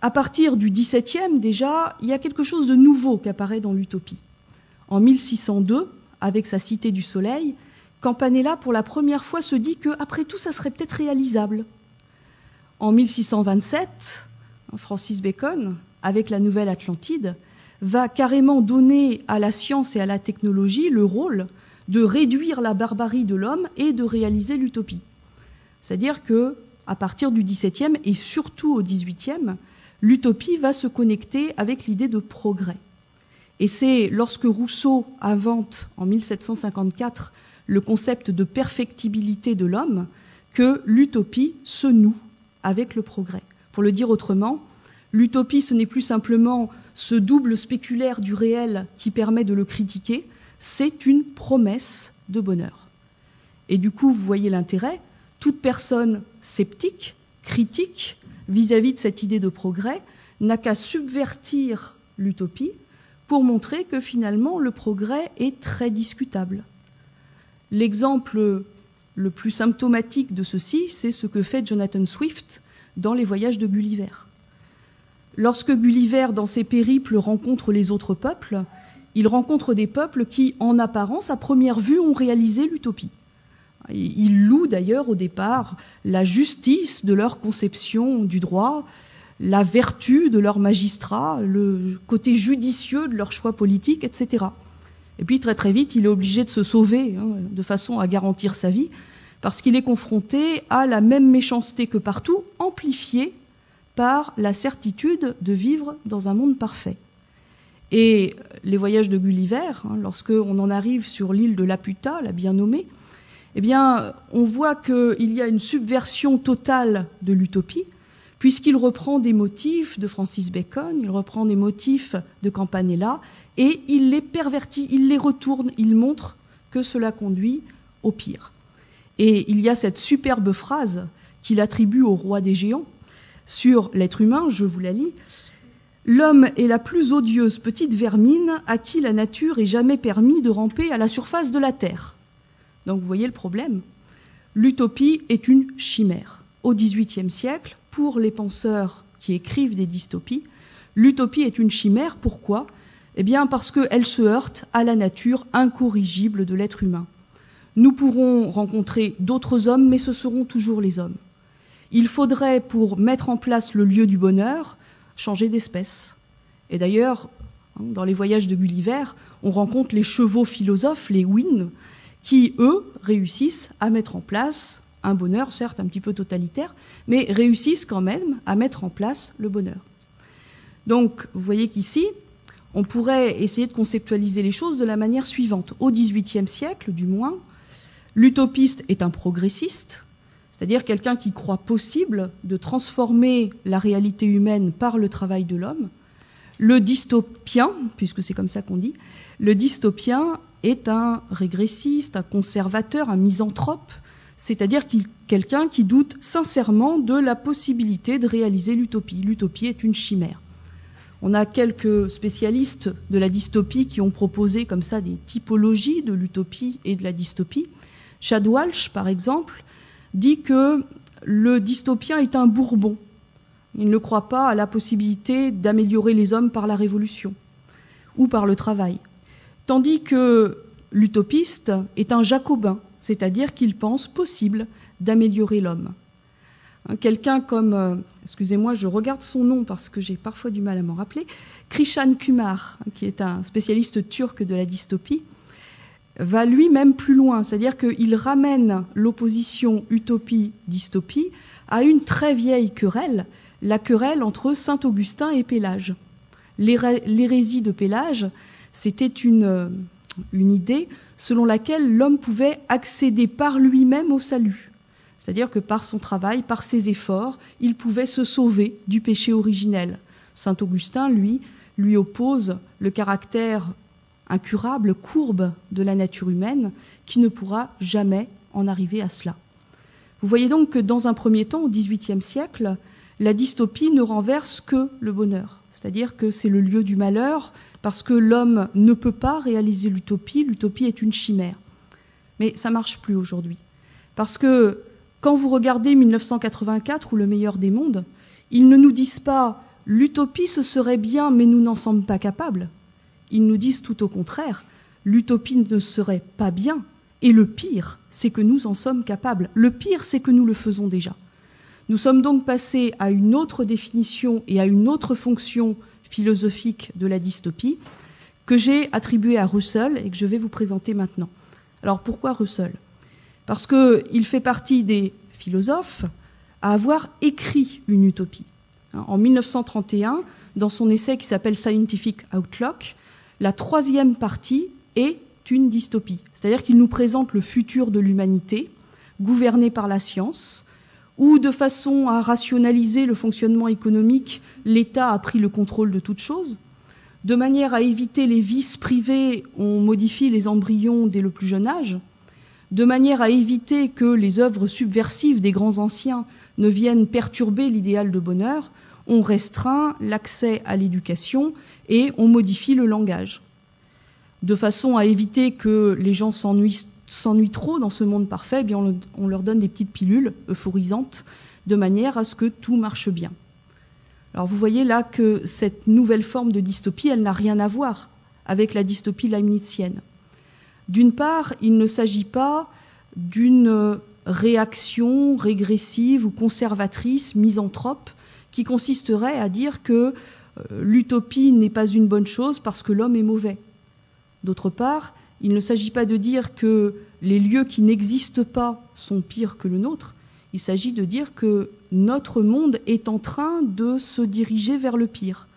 À partir du XVIIe, déjà, il y a quelque chose de nouveau qui apparaît dans l'utopie. En 1602, avec sa Cité du Soleil, Campanella, pour la première fois, se dit qu'après tout, ça serait peut-être réalisable. En 1627, Francis Bacon, avec la Nouvelle Atlantide, va carrément donner à la science et à la technologie le rôle de réduire la barbarie de l'homme et de réaliser l'utopie. C'est-à-dire qu'à partir du XVIIe et surtout au XVIIIe, l'utopie va se connecter avec l'idée de progrès. Et c'est lorsque Rousseau invente en 1754 le concept de perfectibilité de l'homme que l'utopie se noue avec le progrès. Pour le dire autrement, l'utopie, ce n'est plus simplement ce double spéculaire du réel qui permet de le critiquer, c'est une promesse de bonheur. Et du coup, vous voyez l'intérêt, toute personne sceptique, critique, vis-à-vis de cette idée de progrès, n'a qu'à subvertir l'utopie pour montrer que finalement le progrès est très discutable. L'exemple le plus symptomatique de ceci, c'est ce que fait Jonathan Swift dans Les Voyages de Gulliver. Lorsque Gulliver, dans ses périples, rencontre les autres peuples, il rencontre des peuples qui, en apparence, à première vue, ont réalisé l'utopie. Il loue d'ailleurs au départ la justice de leur conception du droit, la vertu de leurs magistrats, le côté judicieux de leurs choix politiques, etc. Et puis très très vite, il est obligé de se sauver de façon à garantir sa vie, parce qu'il est confronté à la même méchanceté que partout, amplifiée par la certitude de vivre dans un monde parfait. Et les voyages de Gulliver, lorsqu'on en arrive sur l'île de Laputa, la bien nommée, eh bien, on voit qu'il y a une subversion totale de l'utopie, puisqu'il reprend des motifs de Francis Bacon, il reprend des motifs de Campanella, et il les pervertit, il les retourne, il montre que cela conduit au pire. Et il y a cette superbe phrase qu'il attribue au roi des géants sur l'être humain, je vous la lis. « L'homme est la plus odieuse petite vermine à qui la nature ait jamais permis de ramper à la surface de la terre. » Donc vous voyez le problème. L'utopie est une chimère. Au XVIIIe siècle, pour les penseurs qui écrivent des dystopies, l'utopie est une chimère. Pourquoi ? Eh bien parce qu'elle se heurte à la nature incorrigible de l'être humain. Nous pourrons rencontrer d'autres hommes, mais ce seront toujours les hommes. Il faudrait, pour mettre en place le lieu du bonheur, changer d'espèce. Et d'ailleurs, dans les voyages de Gulliver, on rencontre les chevaux philosophes, les Wynn, qui, eux, réussissent à mettre en place un bonheur, certes un petit peu totalitaire, mais réussissent quand même à mettre en place le bonheur. Donc, vous voyez qu'ici, on pourrait essayer de conceptualiser les choses de la manière suivante. Au XVIIIe siècle, du moins, l'utopiste est un progressiste, c'est-à-dire quelqu'un qui croit possible de transformer la réalité humaine par le travail de l'homme. Le dystopien, puisque c'est comme ça qu'on dit, le dystopien est un régressiste, un conservateur, un misanthrope, c'est-à-dire quelqu'un qui doute sincèrement de la possibilité de réaliser l'utopie. L'utopie est une chimère. On a quelques spécialistes de la dystopie qui ont proposé comme ça des typologies de l'utopie et de la dystopie. Chad Walsh, par exemple, dit que le dystopien est un Bourbon. Il ne croit pas à la possibilité d'améliorer les hommes par la révolution ou par le travail. Tandis que l'utopiste est un Jacobin, c'est-à-dire qu'il pense possible d'améliorer l'homme. Quelqu'un comme, excusez-moi, je regarde son nom parce que j'ai parfois du mal à m'en rappeler, Krishan Kumar, qui est un spécialiste turc de la dystopie, va lui-même plus loin, c'est-à-dire qu'il ramène l'opposition utopie-dystopie à une très vieille querelle, la querelle entre Saint-Augustin et Pélage. L'hérésie de Pélage, c'était une idée selon laquelle l'homme pouvait accéder par lui-même au salut. C'est-à-dire que par son travail, par ses efforts, il pouvait se sauver du péché originel. Saint-Augustin, lui oppose le caractère incurable, courbe de la nature humaine, qui ne pourra jamais en arriver à cela. Vous voyez donc que dans un premier temps, au XVIIIe siècle, la dystopie ne renverse que le bonheur. C'est-à-dire que c'est le lieu du malheur, parce que l'homme ne peut pas réaliser l'utopie. L'utopie est une chimère. Mais ça ne marche plus aujourd'hui. Parce que quand vous regardez 1984 ou Le meilleur des mondes, ils ne nous disent pas l'utopie ce serait bien, mais nous n'en sommes pas capables. Ils nous disent tout au contraire, l'utopie ne serait pas bien, et le pire, c'est que nous en sommes capables. Le pire, c'est que nous le faisons déjà. Nous sommes donc passés à une autre définition et à une autre fonction philosophique de la dystopie que j'ai attribuée à Russell et que je vais vous présenter maintenant. Alors pourquoi Russell ? Parce qu'il fait partie des philosophes à avoir écrit une utopie. En 1931, dans son essai qui s'appelle Scientific Outlook, la troisième partie est une dystopie. C'est-à-dire qu'il nous présente le futur de l'humanité, gouverné par la science, où de façon à rationaliser le fonctionnement économique, l'État a pris le contrôle de toute chose. De manière à éviter les vices privés, on modifie les embryons dès le plus jeune âge. De manière à éviter que les œuvres subversives des grands anciens ne viennent perturber l'idéal de bonheur, on restreint l'accès à l'éducation et on modifie le langage. De façon à éviter que les gens s'ennuient trop dans ce monde parfait, eh bien on leur donne des petites pilules euphorisantes de manière à ce que tout marche bien. Alors vous voyez là que cette nouvelle forme de dystopie, elle n'a rien à voir avec la dystopie leibnizienne. D'une part, il ne s'agit pas d'une réaction régressive ou conservatrice, misanthrope, qui consisterait à dire que l'utopie n'est pas une bonne chose parce que l'homme est mauvais. D'autre part, il ne s'agit pas de dire que les lieux qui n'existent pas sont pires que le nôtre. Il s'agit de dire que notre monde est en train de se diriger vers le pire.